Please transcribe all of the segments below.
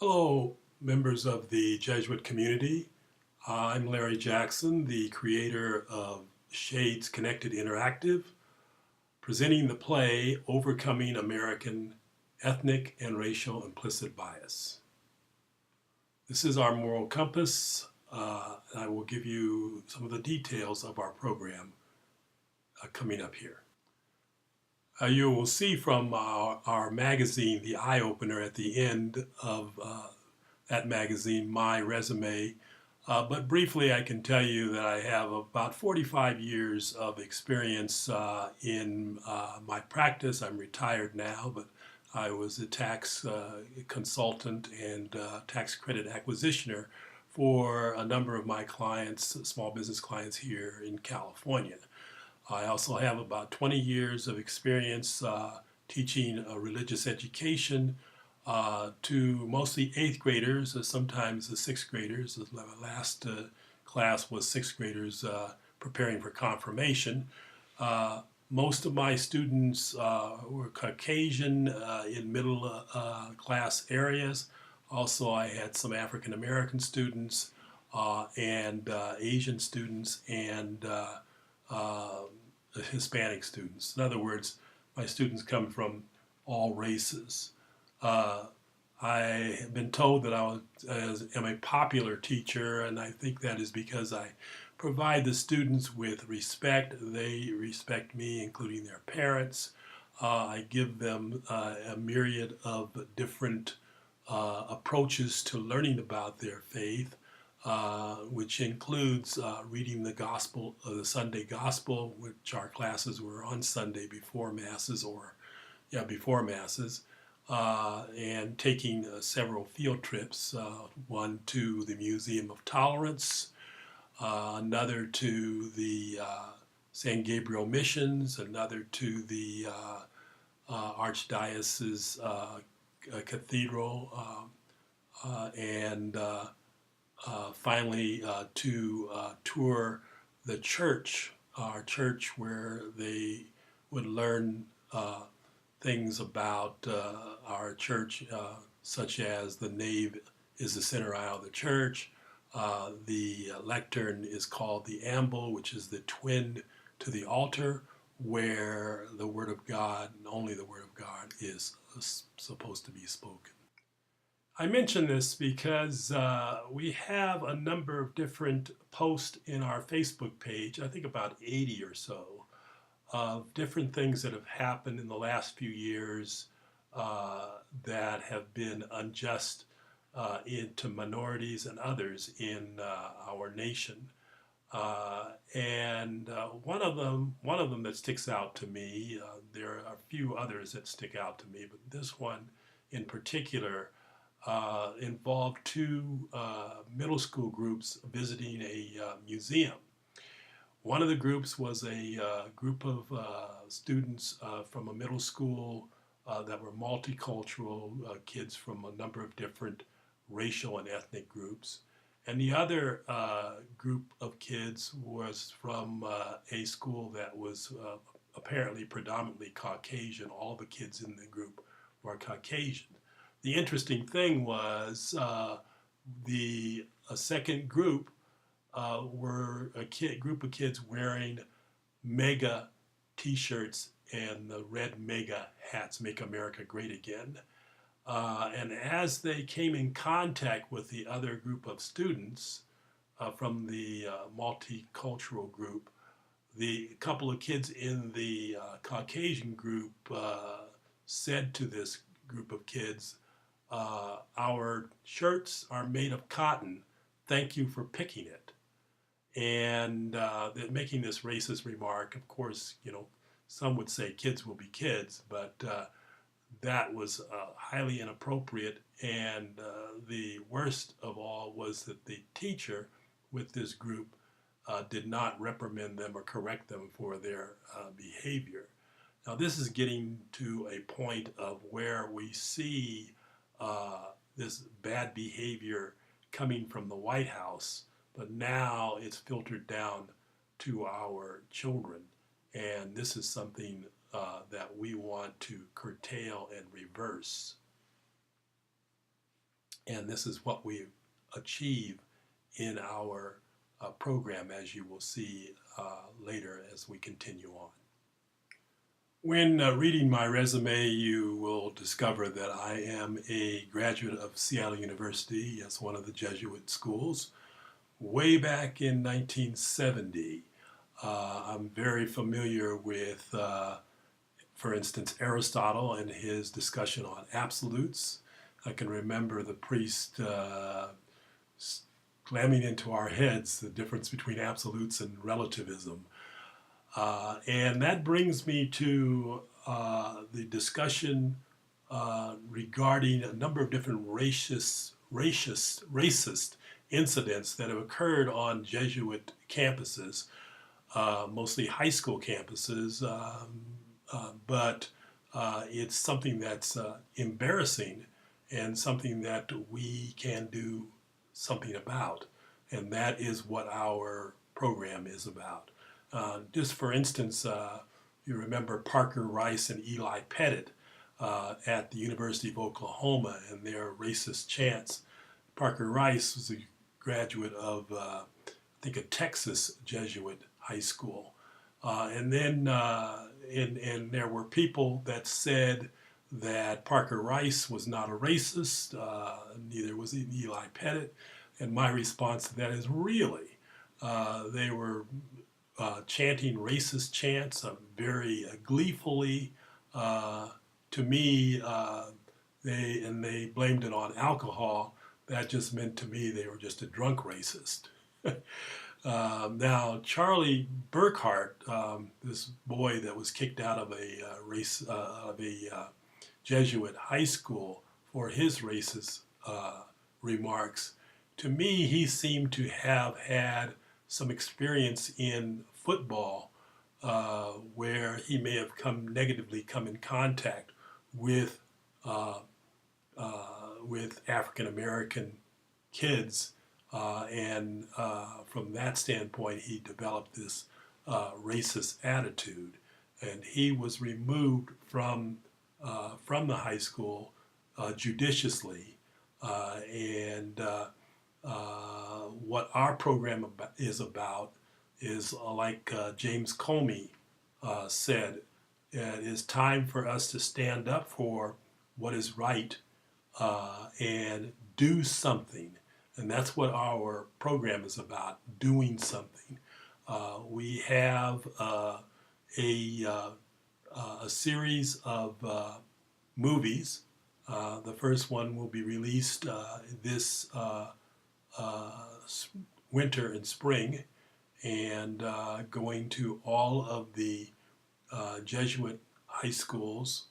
Hello, members of the Jesuit community. I'm Larry Jackson, the creator of Shades Connected Interactive, presenting the play Overcoming American Ethnic and Racial Implicit Bias. This is our moral compass. I will give you some of the details of our program coming up here. You will see from our magazine, the eye opener at the end of that magazine, my resume. But briefly, I can tell you that I have about 45 years of experience in my practice. I'm retired now, but I was a tax consultant and tax credit acquisitioner for a number of my clients, small business clients here in California. I also have about 20 years of experience teaching religious education to mostly eighth graders, sometimes the sixth graders. The last class was sixth graders preparing for confirmation. Most of my students were Caucasian in middle class areas. Also, I had some African American students and Asian students and Hispanic students. In other words, my students come from all races. Uh, I have been told that am a popular teacher, and I think that is because I provide the students with respect. They respect me, including their parents. I give them a myriad of different approaches to learning about their faith, which includes reading the gospel, the Sunday gospel, which our classes were on Sunday before masses before masses, and taking several field trips, one to the Museum of Tolerance, another to the San Gabriel Missions, another to the Archdiocese Cathedral, and finally to tour the church, our church, where they would learn things about our church, such as the nave is the center aisle of the church. The lectern is called the amble, which is the twin to the altar, where the Word of God, and only the Word of God, is supposed to be spoken. I mention this because we have a number of different posts in our Facebook page, I think about 80 or so, of different things that have happened in the last few years that have been unjust to minorities and others in our nation. And one of them that sticks out to me. There are a few others that stick out to me, but this one in particular involved two middle school groups visiting a museum. One of the groups was a group of students from a middle school that were multicultural, kids from a number of different racial and ethnic groups. And the other group of kids was from a school that was apparently predominantly Caucasian. All the kids in the group were Caucasian. The interesting thing was the second group were a group of kids wearing MAGA t-shirts and the red MAGA hats, Make America Great Again. And as they came in contact with the other group of students from the multicultural group, the couple of kids in the Caucasian group said to this group of kids, our shirts are made of cotton. Thank you for picking it. And making this racist remark, of course, some would say kids will be kids, but that was highly inappropriate. And the worst of all was that the teacher with this group did not reprimand them or correct them for their behavior. Now, this is getting to a point of where we see this bad behavior coming from the White House, but now it's filtered down to our children. And this is something that we want to curtail and reverse. And this is what we achieve in our program, as you will see later as we continue on. When reading my resume, you will discover that I am a graduate of Seattle University as one of the Jesuit schools way back in 1970. I'm very familiar with, for instance, Aristotle and his discussion on absolutes. I can remember the priest slamming into our heads the difference between absolutes and relativism. And that brings me to the discussion regarding a number of different racist incidents that have occurred on Jesuit campuses, mostly high school campuses, but it's something that's embarrassing and something that we can do something about. And that is what our program is about. Just for instance, you remember Parker Rice and Eli Pettit at the University of Oklahoma and their racist chants. Parker Rice was a graduate of, I think, a Texas Jesuit high school. And then and there were people that said that Parker Rice was not a racist, neither was Eli Pettit. And my response to that is really, they were chanting racist chants very gleefully. To me, they blamed it on alcohol. That just meant to me they were just a drunk racist. Now, Charlie Burkhart, this boy that was kicked out of a Jesuit high school for his racist remarks, to me, he seemed to have had some experience in football where he may have negatively come in contact with African American kids, and from that standpoint, he developed this racist attitude, and he was removed from the high school judiciously, and what our program is about is like James Comey said, it is time for us to stand up for what is right and do something. And that's what our program is about, doing something. We have a series of movies. The first one will be released this winter and spring, and going to all of the Jesuit high schools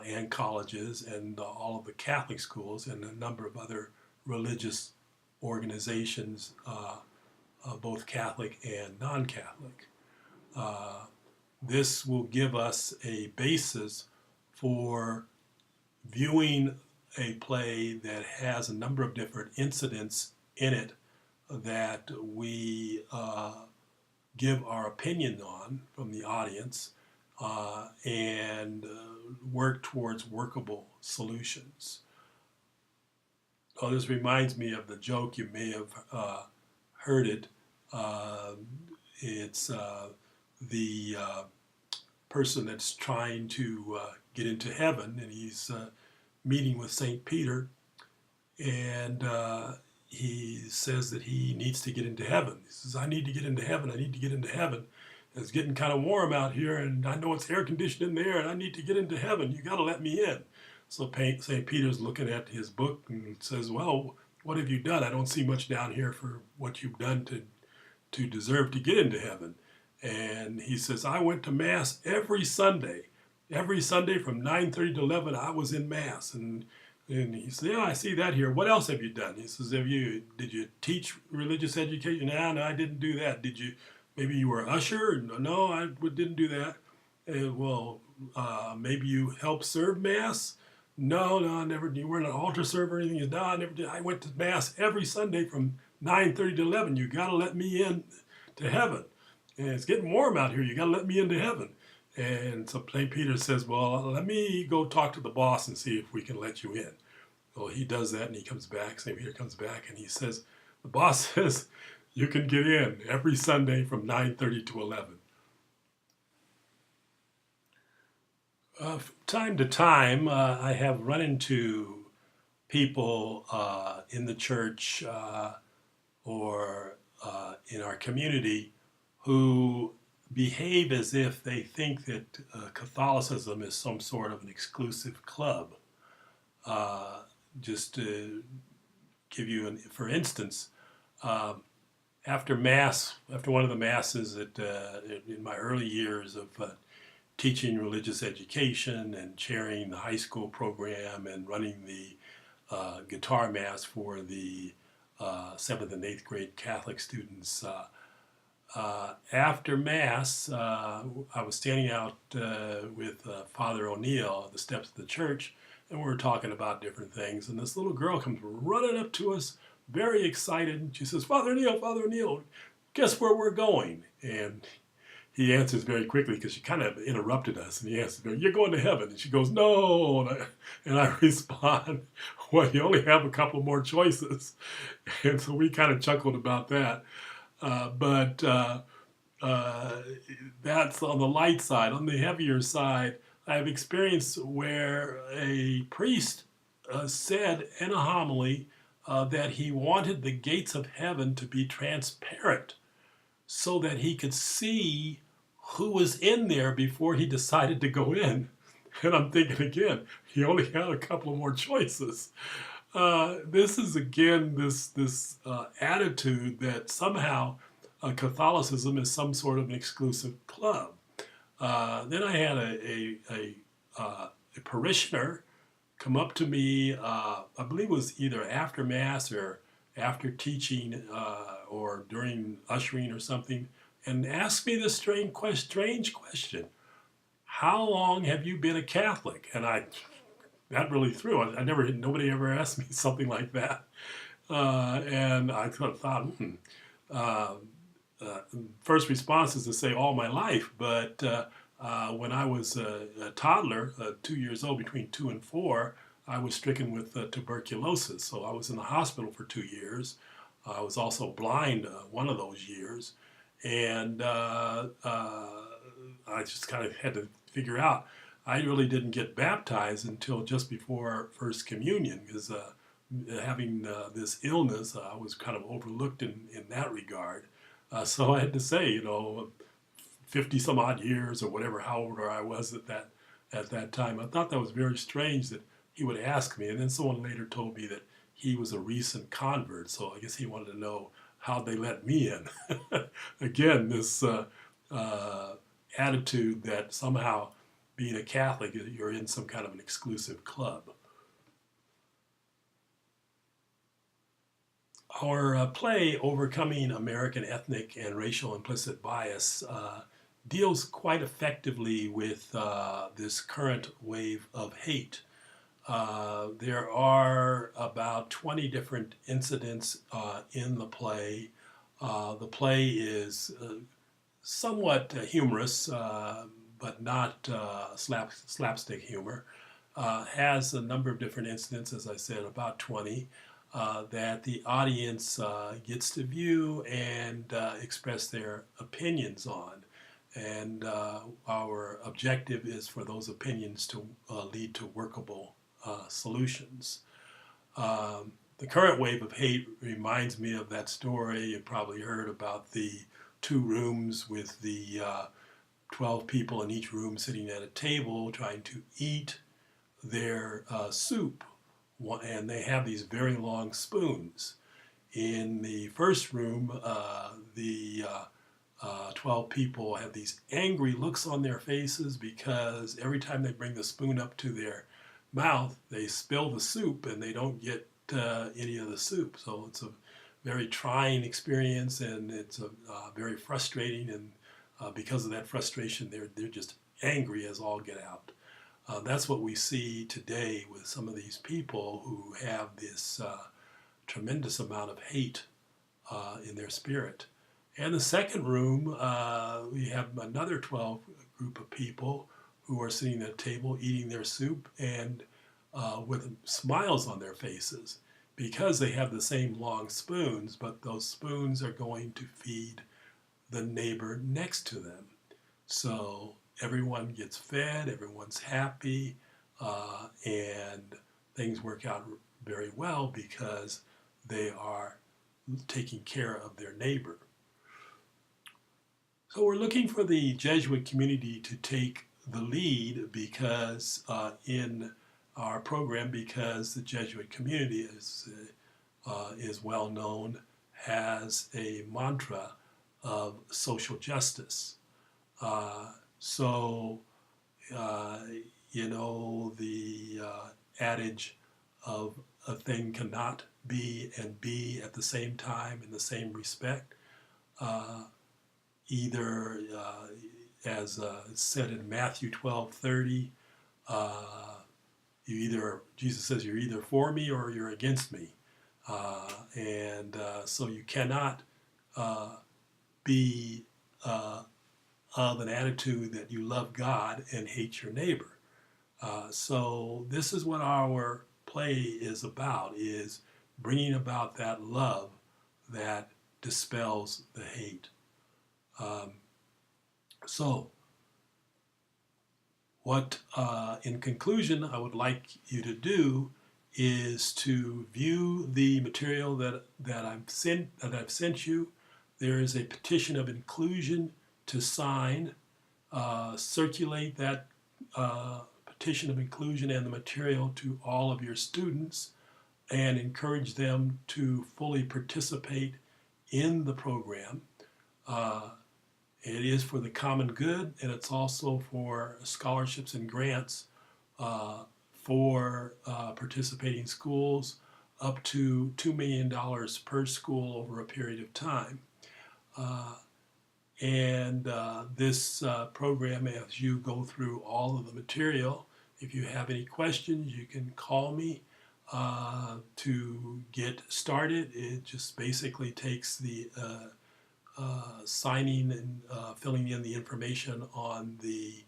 and colleges, and all of the Catholic schools, and a number of other religious organizations, both Catholic and non-Catholic. This will give us a basis for viewing a play that has a number of different incidents in it that we give our opinion on from the audience, and work towards workable solutions. Oh, this reminds me of the joke, you may have heard it. It's the person that's trying to get into heaven, and he's meeting with St. Peter, and he says that he needs to get into heaven. He says, I need to get into heaven, I need to get into heaven. It's getting kind of warm out here, and I know it's air conditioned in there, and I need to get into heaven. You got to let me in. So St. Peter's looking at his book and says, well, what have you done? I don't see much down here for what you've done to deserve to get into heaven. And he says, I went to Mass every Sunday. Every Sunday from 9:30 to 11, I was in Mass. And he said, yeah, I see that here. What else have you done? He says, did you teach religious education? No, I didn't do that. Maybe you were an usher? No, I didn't do that. Maybe you helped serve Mass? No, I never. You weren't an altar server or anything? No, I never did. I went to Mass every Sunday from 9:30 to 11. You got to let me in to heaven. And it's getting warm out here. You got to let me into heaven. And so St. Peter says, well, let me go talk to the boss and see if we can let you in. Well, he does that and he comes back, St. Peter comes back and he says, the boss says, you can get in every Sunday from 9:30 to 11. From time to time, I have run into people in the church or in our community who behave as if they think that Catholicism is some sort of an exclusive club. Uh, just to give you, for instance, uh, after Mass, after one of the Masses in my early years of teaching religious education and chairing the high school program and running the guitar mass for the 7th and 8th grade Catholic students. After Mass, I was standing out with Father O'Neill at the steps of the church, and we were talking about different things. And this little girl comes running up to us, very excited. And she says, Father O'Neill, guess where we're going? And he answers very quickly because she kind of interrupted us. And he answers, you're going to heaven. And she goes, no. And I respond, well, you only have a couple more choices. And so we kind of chuckled about that. But that's on the light side. On the heavier side, I have experienced where a priest said in a homily that he wanted the gates of heaven to be transparent so that he could see who was in there before he decided to go in. And I'm thinking again, he only had a couple of more choices. This is again this attitude that somehow Catholicism is some sort of an exclusive club. Then I had a parishioner come up to me, I believe it was either after Mass or after teaching or during ushering or something, and asked me this strange question. How long have you been a Catholic? And that really threw. Nobody ever asked me something like that. And I kind of thought, first response is to say all my life, but when I was a toddler, 2 years old, between 2 and 4, I was stricken with tuberculosis. So I was in the hospital for 2 years. I was also blind one of those years. And I just kind of had to figure out. I really didn't get baptized until just before First Communion because having this illness, I was kind of overlooked in that regard. So I had to say, 50 some odd years or whatever, how old I was at that time. I thought that was very strange that he would ask me. And then someone later told me that he was a recent convert. So I guess he wanted to know how they let me in. Again, this attitude that somehow being a Catholic, you're in some kind of an exclusive club. Our play, Overcoming American Ethnic and Racial Implicit Bias, deals quite effectively with this current wave of hate. There are about 20 different incidents in the play. The play is somewhat humorous, but not slapstick humor. Has a number of different incidents, as I said, about 20. That the audience gets to view and express their opinions on. And our objective is for those opinions to lead to workable solutions. The current wave of hate reminds me of that story. You probably heard about the 2 rooms with the 12 people in each room sitting at a table trying to eat their soup. And they have these very long spoons. In the first room, the 12 people have these angry looks on their faces because every time they bring the spoon up to their mouth, they spill the soup and they don't get any of the soup. So it's a very trying experience and it's very frustrating. And because of that frustration, they're just angry as all get out. That's what we see today with some of these people who have this tremendous amount of hate in their spirit. And the second room, we have another 12 group of people who are sitting at a table eating their soup, and with smiles on their faces because they have the same long spoons, but those spoons are going to feed the neighbor next to them. So everyone gets fed, everyone's happy, and things work out very well because they are taking care of their neighbor. So we're looking for the Jesuit community to take the lead because in our program, because the Jesuit community is well known, has a mantra of social justice. So, you know, the adage of a thing cannot be and be at the same time in the same respect. Either, as said in Matthew 12:30, Jesus says, you're either for me or you're against me. So you cannot be of an attitude that you love God and hate your neighbor. So this is what our play is about, is bringing about that love that dispels the hate. So what, in conclusion, I would like you to do is to view the material that I've sent you. There is a petition of inclusion to sign. Circulate that petition of inclusion and the material to all of your students and encourage them to fully participate in the program. It is for the common good, and it's also for scholarships and grants for participating schools up to $2 million per school over a period of time. This program, as you go through all of the material, if you have any questions, you can call me to get started. It just basically takes the signing and filling in the information on the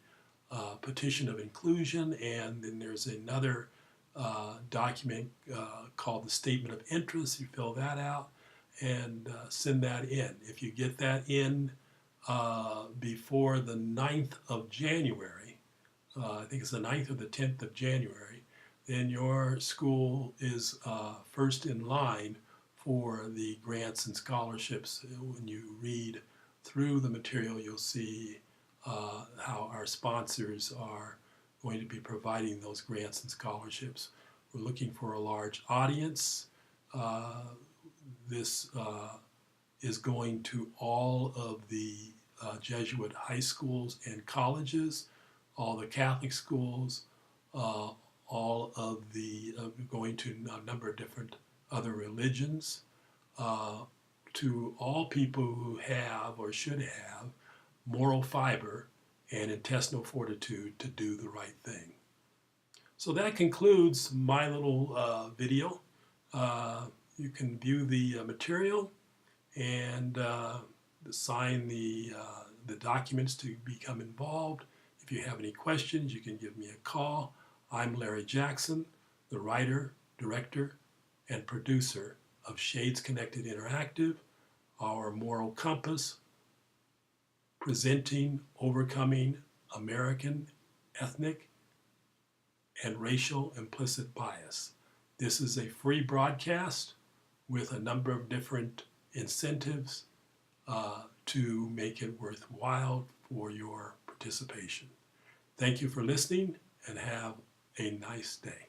petition of inclusion, and then there's another document called the statement of interest. You fill that out and send that in. If you get that in before the 9th of January, I think it's the 9th or the 10th of January, then your school is first in line for the grants and scholarships. When you read through the material, you'll see how our sponsors are going to be providing those grants and scholarships. We're looking for a large audience. This is going to all of the Jesuit high schools and colleges, all the Catholic schools, all of the, going to a number of different other religions, to all people who have or should have moral fiber and intestinal fortitude to do the right thing. So that concludes my little video. You can view the material and sign the documents to become involved. If you have any questions, you can give me a call. I'm Larry Jackson, the writer, director, and producer of Shades Connected Interactive, our moral compass, presenting, overcoming American, ethnic, and racial implicit bias. This is a free broadcast with a number of different incentives to make it worthwhile for your participation. Thank you for listening and have a nice day.